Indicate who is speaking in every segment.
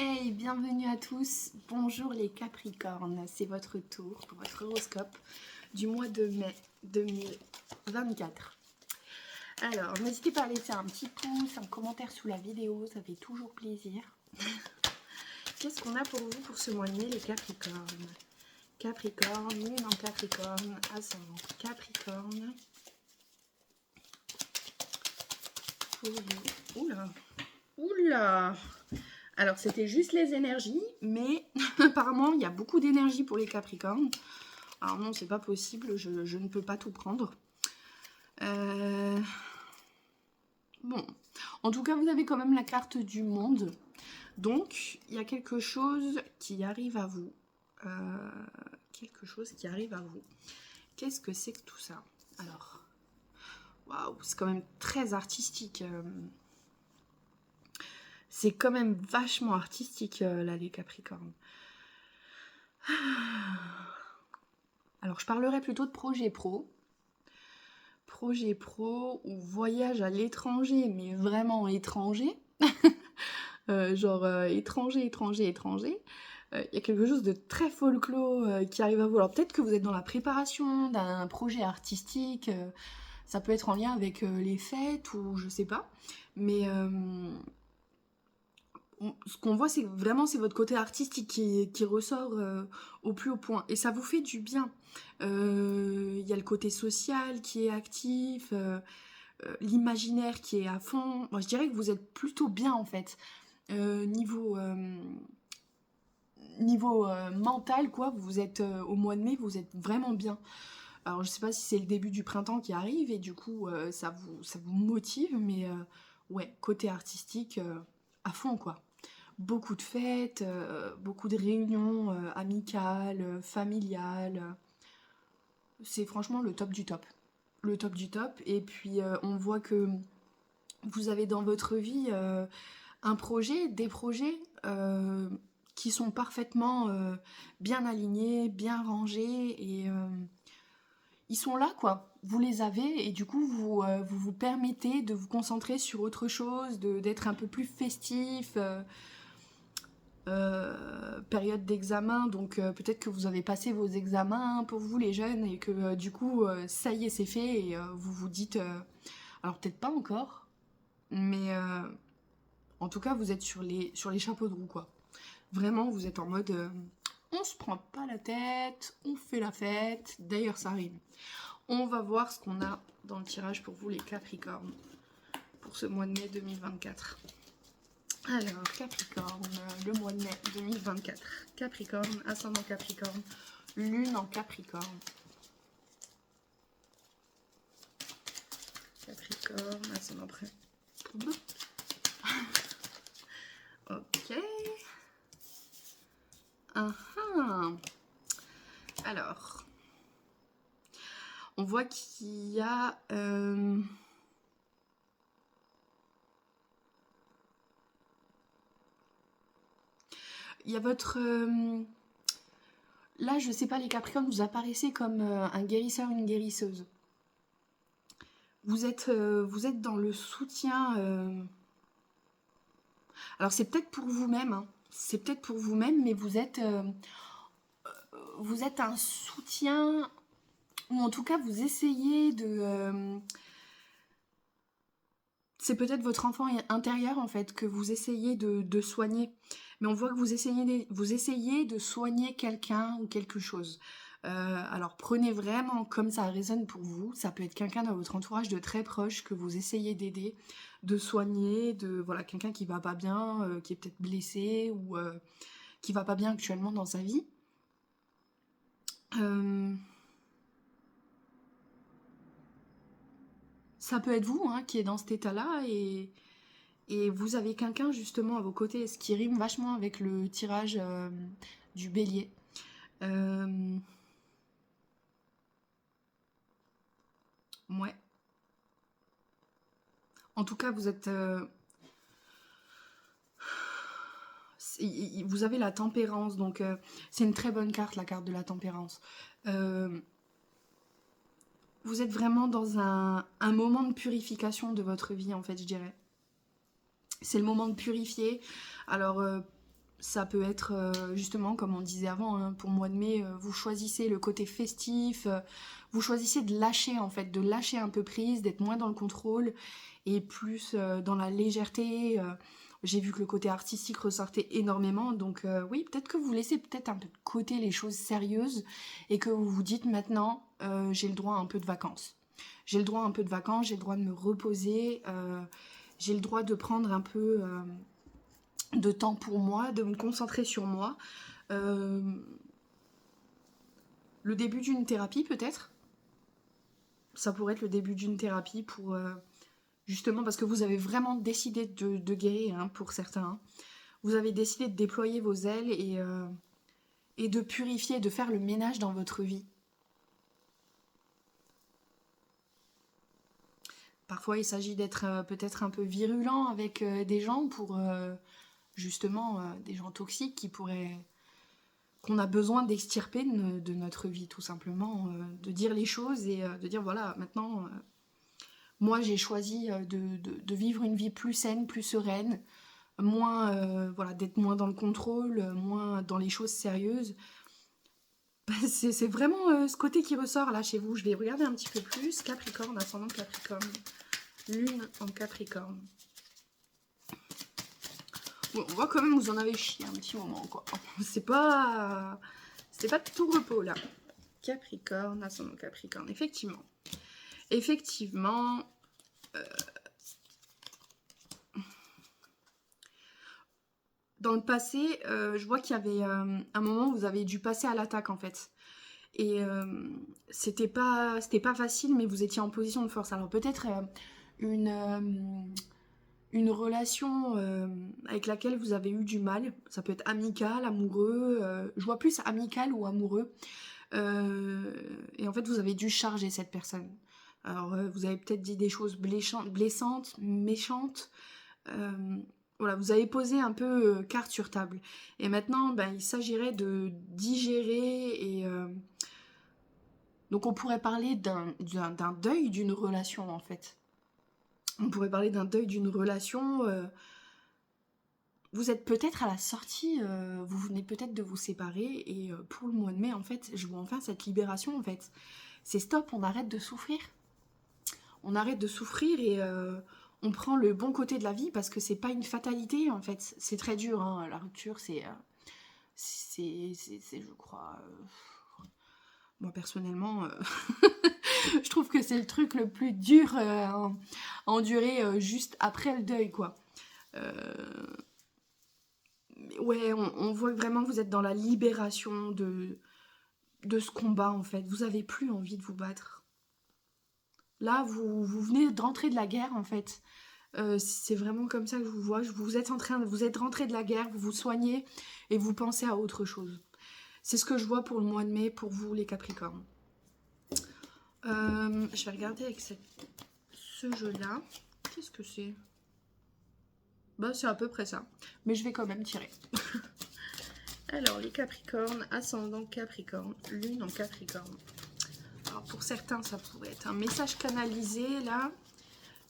Speaker 1: Hey, bienvenue à tous. Bonjour les Capricornes, c'est votre tour pour votre horoscope du mois de mai 2024. Alors, n'hésitez pas à laisser un petit pouce, un commentaire sous la vidéo, ça fait toujours plaisir. Qu'est-ce qu'on a pour vous pour ce mois de mai les Capricornes? Capricorne, lune en Capricorne, ascendant Capricorne. Pour vous. Oula. Alors, c'était juste les énergies, mais apparemment, il y a beaucoup d'énergie pour les Capricornes. Alors non, c'est pas possible, je ne peux pas tout prendre. Bon, en tout cas, vous avez quand même la carte du monde. Donc, il y a quelque chose qui arrive à vous. Qu'est-ce que c'est que tout ça? Alors, waouh, c'est quand même très artistique. C'est quand même vachement artistique, là, les Capricornes. Alors, je parlerai plutôt de projet pro. Projet pro ou voyage à l'étranger, mais vraiment étranger. Étranger. Il y a quelque chose de très folklore qui arrive à vous. Alors, peut-être que vous êtes dans la préparation d'un projet artistique. Ça peut être en lien avec les fêtes ou je sais pas. Mais ce qu'on voit, c'est vraiment c'est votre côté artistique qui ressort au plus haut point. Et ça vous fait du bien. Il y a le côté social qui est actif, l'imaginaire qui est à fond. Moi, je dirais que vous êtes plutôt bien, en fait. Niveau mental, quoi, vous êtes au mois de mai, vous êtes vraiment bien. Alors, je sais pas si c'est le début du printemps qui arrive et du coup, ça vous motive, mais ouais, côté artistique, à fond, quoi. Beaucoup de fêtes, beaucoup de réunions amicales, familiales. C'est franchement le top du top. Le top du top. Et puis on voit que vous avez dans votre vie un projet, des projets qui sont parfaitement bien alignés, bien rangés et ils sont là quoi. Vous les avez et du coup vous permettez de vous concentrer sur autre chose, d'être un peu plus festif. Période d'examen, donc peut-être que vous avez passé vos examens pour vous les jeunes et que du coup ça y est c'est fait et vous vous dites alors peut-être pas encore mais en tout cas vous êtes sur les chapeaux de roue quoi. Vraiment vous êtes en mode on se prend pas la tête, on fait la fête, d'ailleurs ça rime. On va voir ce qu'on a dans le tirage pour vous les Capricornes pour ce mois de mai 2024. Alors, Capricorne, le mois de mai 2024. Capricorne, ascendant Capricorne, lune en Capricorne. Capricorne, ascendant prêt. Ok. Alors, on voit qu'il y a... il y a votre... Là, je sais pas, les Capricornes, vous apparaissez comme un guérisseur, une guérisseuse. Vous êtes dans le soutien... Alors, c'est peut-être pour vous-même, hein. C'est peut-être pour vous-même, mais vous êtes un soutien... Ou en tout cas, vous essayez de... c'est peut-être votre enfant intérieur, en fait, que vous essayez de soigner. Mais on voit que vous essayez de soigner quelqu'un ou quelque chose. Alors prenez vraiment comme ça résonne pour vous. Ça peut être quelqu'un dans votre entourage de très proche que vous essayez d'aider, de soigner, voilà, quelqu'un qui va pas bien, qui est peut-être blessé ou qui va pas bien actuellement dans sa vie. Ça peut être vous qui est dans cet état-là et vous avez quelqu'un justement à vos côtés, ce qui rime vachement avec le tirage du bélier. Ouais. En tout cas, vous êtes... vous avez la tempérance, donc c'est une très bonne carte, la carte de la tempérance. Vous êtes vraiment dans un moment de purification de votre vie, en fait, je dirais. C'est le moment de purifier. Alors, Ça peut être justement, comme on disait avant, hein, pour le mois de mai, vous choisissez le côté festif, vous choisissez de lâcher en fait, de lâcher un peu prise, d'être moins dans le contrôle et plus dans la légèreté. J'ai vu que le côté artistique ressortait énormément, donc oui, peut-être que vous laissez peut-être un peu de côté les choses sérieuses et que vous vous dites maintenant, j'ai le droit à un peu de vacances. J'ai le droit à un peu de vacances, j'ai le droit de me reposer, j'ai le droit de prendre un peu de temps pour moi, de me concentrer sur moi. Euh, le début d'une thérapie peut-être. Ça pourrait être le début d'une thérapie pour justement parce que vous avez vraiment décidé de guérir hein, pour certains. Hein. Vous avez décidé de déployer vos ailes et de purifier, de faire le ménage dans votre vie. Parfois il s'agit d'être peut-être un peu virulent avec des gens pour justement des gens toxiques qui pourraient qu'on a besoin d'extirper de notre vie, tout simplement, de dire les choses et de dire voilà, maintenant, moi j'ai choisi de vivre une vie plus saine, plus sereine, moins, voilà, d'être moins dans le contrôle, moins dans les choses sérieuses. Bah, c'est vraiment ce côté qui ressort là chez vous. Je vais regarder un petit peu plus. Capricorne, ascendant Capricorne, lune en Capricorne. Bon, on voit quand même vous en avez chié un petit moment, quoi. C'est pas tout repos, là. Capricorne, ascendant Capricorne, effectivement. Effectivement. Dans le passé, je vois qu'il y avait un moment où vous avez dû passer à l'attaque, en fait. Et c'était pas facile, mais vous étiez en position de force. Alors peut-être une relation avec laquelle vous avez eu du mal. Ça peut être amical, amoureux. Je vois plus amical ou amoureux. Et en fait, vous avez dû charger cette personne. Alors, vous avez peut-être dit des choses blessantes, méchantes. Voilà, vous avez posé un peu carte sur table. Et maintenant, ben, il s'agirait de digérer et... donc on pourrait parler d'un deuil d'une relation, en fait. On pourrait parler d'un deuil d'une relation. Vous êtes peut-être à la sortie, vous venez peut-être de vous séparer. Et pour le mois de mai, en fait, je vois enfin cette libération, en fait. C'est stop, on arrête de souffrir. On arrête de souffrir et on prend le bon côté de la vie parce que c'est pas une fatalité, en fait. C'est très dur, hein. La rupture, je crois... moi, personnellement... je trouve que c'est le truc le plus dur à endurer juste après le deuil, quoi. Ouais, on voit vraiment que vous êtes dans la libération de ce combat, en fait. Vous avez plus envie de vous battre. Là, vous venez de rentrer de la guerre, en fait. C'est vraiment comme ça que je vous vois. Vous êtes rentré de la guerre, vous vous soignez et vous pensez à autre chose. C'est ce que je vois pour le mois de mai, pour vous, les Capricornes. Je vais regarder avec ce jeu-là. Qu'est-ce que c'est? Bah, c'est à peu près ça. Mais je vais quand même tirer. Alors, les Capricornes, ascendant Capricorne, lune en Capricorne. Alors, pour certains, ça pourrait être un message canalisé, là.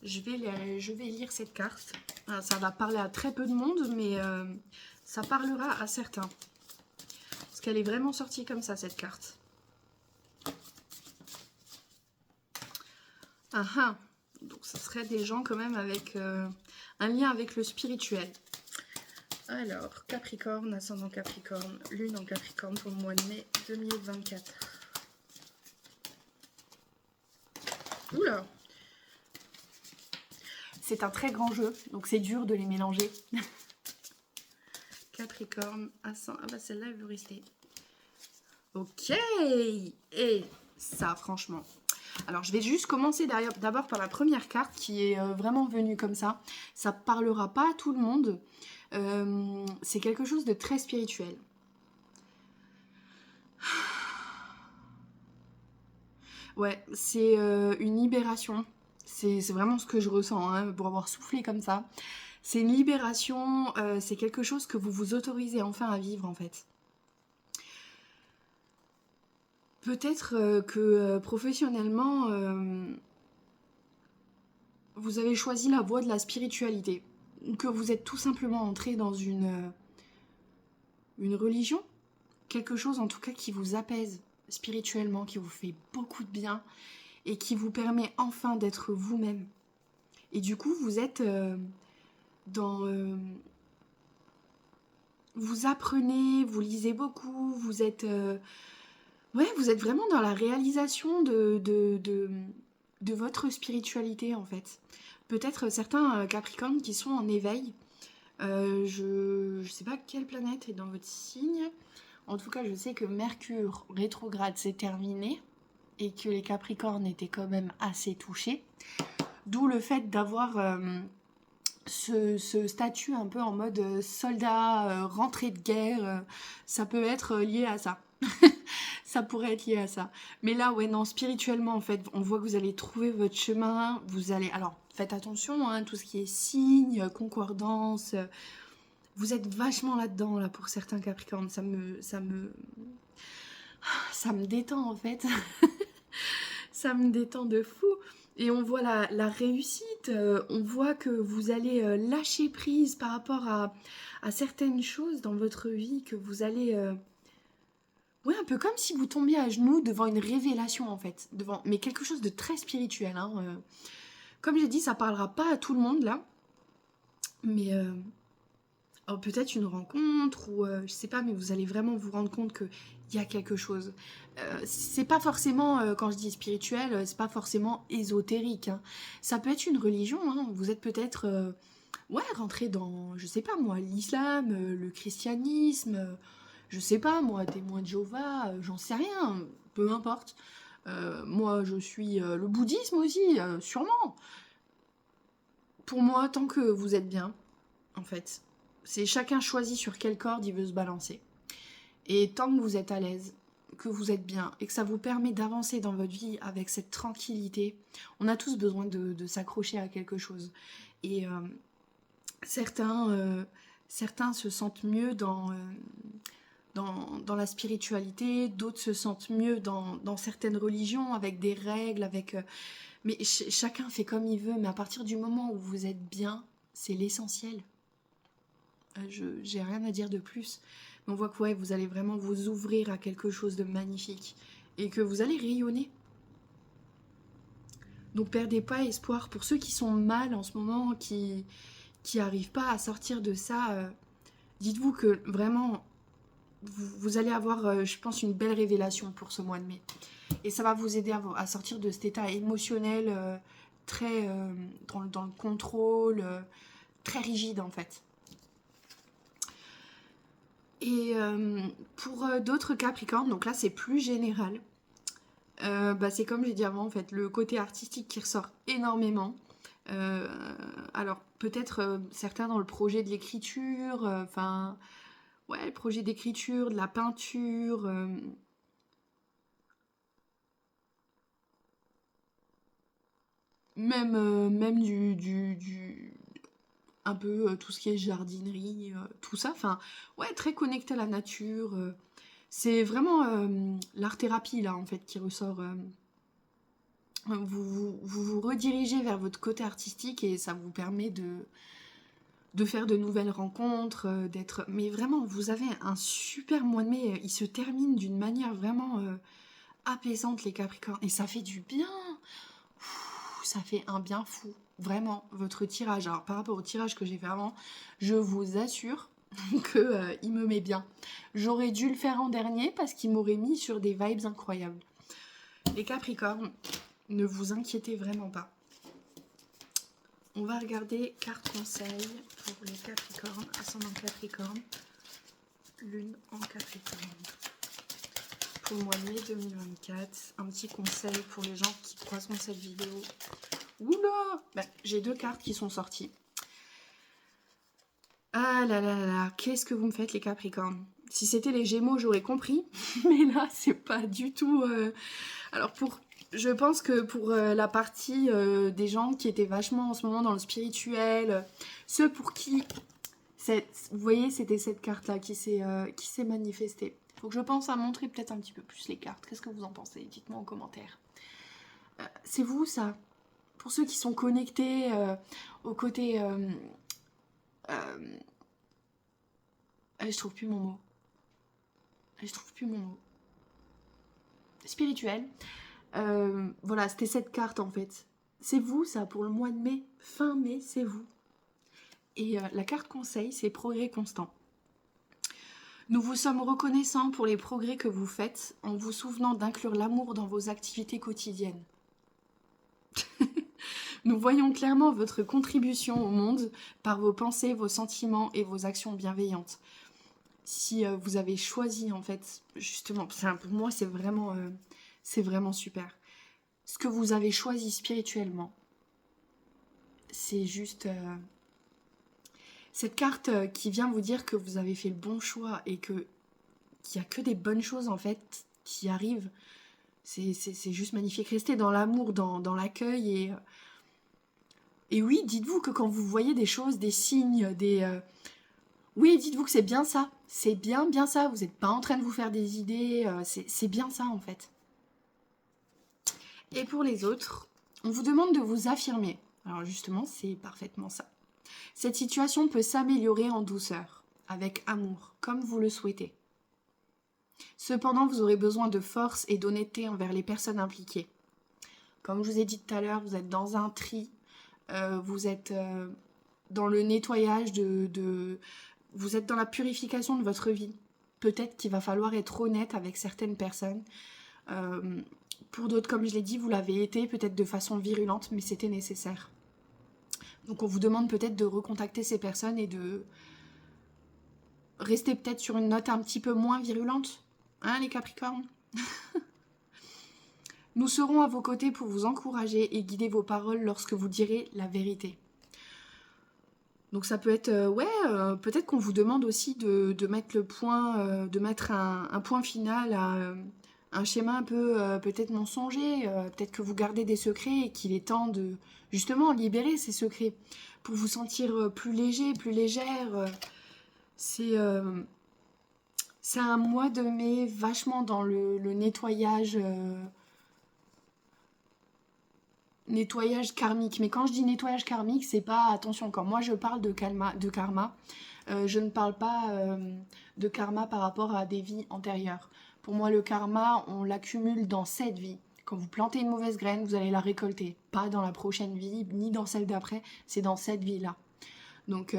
Speaker 1: Je vais lire cette carte. Alors, ça va parler à très peu de monde, mais ça parlera à certains. Parce qu'elle est vraiment sortie comme ça, cette carte. Ah ah. Donc, ce serait des gens quand même avec un lien avec le spirituel. Alors, Capricorne, ascendant Capricorne, lune en Capricorne pour le mois de mai 2024. Oula! C'est un très grand jeu, donc c'est dur de les mélanger. Capricorne, ascendant... Ah bah celle-là, elle veut rester. Ok! Et ça, franchement... Alors, je vais juste commencer d'abord par la première carte qui est vraiment venue comme ça. Ça parlera pas à tout le monde. C'est quelque chose de très spirituel. Ouais, c'est une libération. C'est vraiment ce que je ressens hein, pour avoir soufflé comme ça. C'est une libération, c'est quelque chose que vous vous autorisez enfin à vivre en fait. Peut-être que professionnellement, vous avez choisi la voie de la spiritualité. Que vous êtes tout simplement entré dans une une religion, quelque chose en tout cas qui vous apaise spirituellement, qui vous fait beaucoup de bien et qui vous permet enfin d'être vous-même. Et du coup, vous êtes dans... vous apprenez, vous lisez beaucoup, vous êtes... ouais, vous êtes vraiment dans la réalisation de votre spiritualité, en fait. Peut-être certains Capricornes qui sont en éveil. Je sais pas quelle planète est dans votre signe. En tout cas, je sais que Mercure rétrograde s'est terminé et que les Capricornes étaient quand même assez touchés. D'où le fait d'avoir ce statut un peu en mode soldat, rentrée de guerre. Ça peut être lié à ça. Ça pourrait être lié à ça. Mais là, ouais, non, spirituellement, en fait, on voit que vous allez trouver votre chemin. Vous allez... Alors, faites attention, hein, tout ce qui est signe, concordance... vous êtes vachement là-dedans, là, pour certains Capricornes. Ça me détend, en fait. Ça me détend de fou. Et on voit la réussite. On voit que vous allez lâcher prise par rapport à certaines choses dans votre vie, que vous allez... ouais, un peu comme si vous tombiez à genoux devant une révélation, en fait. Mais quelque chose de très spirituel. Hein. Comme j'ai dit, ça parlera pas à tout le monde, là. Mais... alors peut-être une rencontre ou je sais pas, mais vous allez vraiment vous rendre compte qu'il y a quelque chose. C'est pas forcément, quand je dis spirituel, c'est pas forcément ésotérique. Hein. Ça peut être une religion. Hein. Vous êtes peut-être, ouais, rentré dans, je sais pas moi, l'islam, le christianisme, je sais pas moi, témoin de Jéhovah, j'en sais rien, peu importe. Moi, je suis le bouddhisme aussi, sûrement. Pour moi, tant que vous êtes bien, en fait. C'est chacun choisit sur quelle corde il veut se balancer. Et tant que vous êtes à l'aise, que vous êtes bien et que ça vous permet d'avancer dans votre vie avec cette tranquillité, on a tous besoin de s'accrocher à quelque chose. Et certains se sentent mieux dans la spiritualité, d'autres se sentent mieux dans certaines religions, avec des règles, avec... mais chacun fait comme il veut, mais à partir du moment où vous êtes bien, c'est l'essentiel. J'ai rien à dire de plus. Mais on voit que ouais, vous allez vraiment vous ouvrir à quelque chose de magnifique. Et que vous allez rayonner. Donc perdez pas espoir. Pour ceux qui sont mal en ce moment, qui arrivent pas à sortir de ça, dites-vous que vraiment, vous allez avoir, je pense, une belle révélation pour ce mois de mai. Et ça va vous aider à sortir de cet état émotionnel très dans le contrôle, très rigide en fait. Et pour d'autres Capricornes, donc là c'est plus général, c'est comme j'ai dit avant en fait, le côté artistique qui ressort énormément. Alors peut-être certains dans le projet de l'écriture, ouais, le projet d'écriture, de la peinture, même un peu tout ce qui est jardinerie, tout ça, enfin ouais, très connecté à la nature. C'est vraiment l'art-thérapie là en fait qui ressort. Vous redirigez vers votre côté artistique et ça vous permet de faire de nouvelles rencontres, d'être... Mais vraiment, vous avez un super mois de mai, il se termine d'une manière vraiment apaisante les Capricornes et ça fait du bien. Ça fait un bien fou, vraiment, votre tirage. Alors par rapport au tirage que j'ai fait avant, je vous assure que il me met bien. J'aurais dû le faire en dernier parce qu'il m'aurait mis sur des vibes incroyables. Les Capricornes, ne vous inquiétez vraiment pas. On va regarder carte conseil pour les Capricornes, ascendant Capricorne, lune en Capricorne. Pour le mois de mai 2024, un petit conseil pour les gens qui croiseront cette vidéo. Oula, j'ai deux cartes qui sont sorties. Ah là là là là, qu'est-ce que vous me faites les Capricornes? Si c'était les Gémeaux, j'aurais compris, mais là, c'est pas du tout... Alors je pense que pour la partie des gens qui étaient vachement en ce moment dans le spirituel, ceux pour qui... Vous voyez, c'était cette carte-là qui s'est manifestée. Faut que je pense à montrer peut-être un petit peu plus les cartes. Qu'est-ce que vous en pensez? Dites-moi en commentaire. C'est vous, ça? Pour ceux qui sont connectés au côté... je trouve plus mon mot. Je trouve plus mon mot. Spirituel. Voilà, c'était cette carte en fait. C'est vous, ça, pour le mois de mai. Fin mai, c'est vous. Et la carte conseil, c'est progrès constant. Nous vous sommes reconnaissants pour les progrès que vous faites en vous souvenant d'inclure l'amour dans vos activités quotidiennes. Nous voyons clairement votre contribution au monde par vos pensées, vos sentiments et vos actions bienveillantes. Si vous avez choisi, en fait, justement, pour moi, c'est vraiment super. Ce que vous avez choisi spirituellement, c'est juste... cette carte qui vient vous dire que vous avez fait le bon choix et qu'il n'y a que des bonnes choses, en fait, qui arrivent. C'est juste magnifique. Restez dans l'amour, dans l'accueil et oui, dites-vous que quand vous voyez des choses, des signes, oui, dites-vous que c'est bien ça. C'est bien ça. Vous n'êtes pas en train de vous faire des idées. C'est bien ça, en fait. Et pour les autres, on vous demande de vous affirmer. Alors justement, c'est parfaitement ça. Cette situation peut s'améliorer en douceur, avec amour, comme vous le souhaitez. Cependant, vous aurez besoin de force et d'honnêteté envers les personnes impliquées. Comme je vous ai dit tout à l'heure, vous êtes dans un tri. Vous êtes dans le nettoyage vous êtes dans la purification de votre vie. Peut-être qu'il va falloir être honnête avec certaines personnes. Pour d'autres, comme je l'ai dit, vous l'avez été, peut-être de façon virulente, mais c'était nécessaire. Donc on vous demande peut-être de recontacter ces personnes et de rester peut-être sur une note un petit peu moins virulente. Hein, les Capricornes? Nous serons à vos côtés pour vous encourager et guider vos paroles lorsque vous direz la vérité. Donc ça peut être, peut-être qu'on vous demande aussi de mettre le point, de mettre un point final à un schéma un peu peut-être mensonger, peut-être que vous gardez des secrets et qu'il est temps de justement libérer ces secrets pour vous sentir plus léger, plus légère. C'est un mois de mai vachement dans le nettoyage... nettoyage karmique. Mais quand je dis nettoyage karmique, c'est pas, attention, quand moi je parle de karma, je ne parle pas de karma par rapport à des vies antérieures. Pour moi, le karma, on l'accumule dans cette vie. Quand vous plantez une mauvaise graine, vous allez la récolter. Pas dans la prochaine vie, ni dans celle d'après, c'est dans cette vie-là. Donc,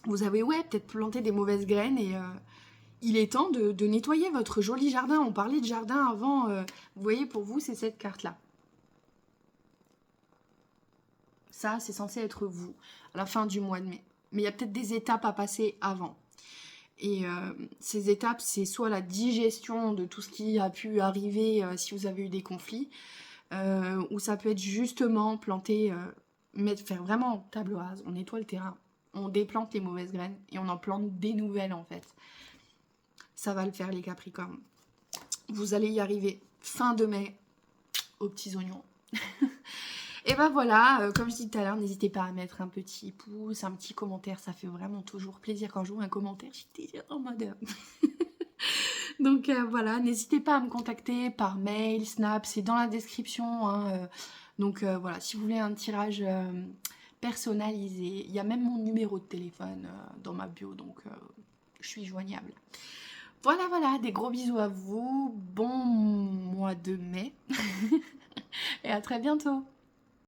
Speaker 1: vous avez, peut-être planté des mauvaises graines et il est temps de nettoyer votre joli jardin. On parlait de jardin avant, vous voyez, pour vous, c'est cette carte-là. Ça, c'est censé être vous, à la fin du mois de mai. Mais il y a peut-être des étapes à passer avant. Et ces étapes, c'est soit la digestion de tout ce qui a pu arriver si vous avez eu des conflits, ou ça peut être justement planter, faire vraiment table rase, on nettoie le terrain, on déplante les mauvaises graines et on en plante des nouvelles en fait. Ça va le faire les Capricornes. Vous allez y arriver fin de mai aux petits oignons. Et ben voilà, comme je disais tout à l'heure, n'hésitez pas à mettre un petit pouce, un petit commentaire, ça fait vraiment toujours plaisir quand je vois un commentaire, j'étais en mode... Donc voilà, n'hésitez pas à me contacter par mail, Snap, c'est dans la description. Hein, donc voilà, si vous voulez un tirage personnalisé, il y a même mon numéro de téléphone dans ma bio, donc je suis joignable. Voilà, des gros bisous à vous, bon mois de mai, et à très bientôt.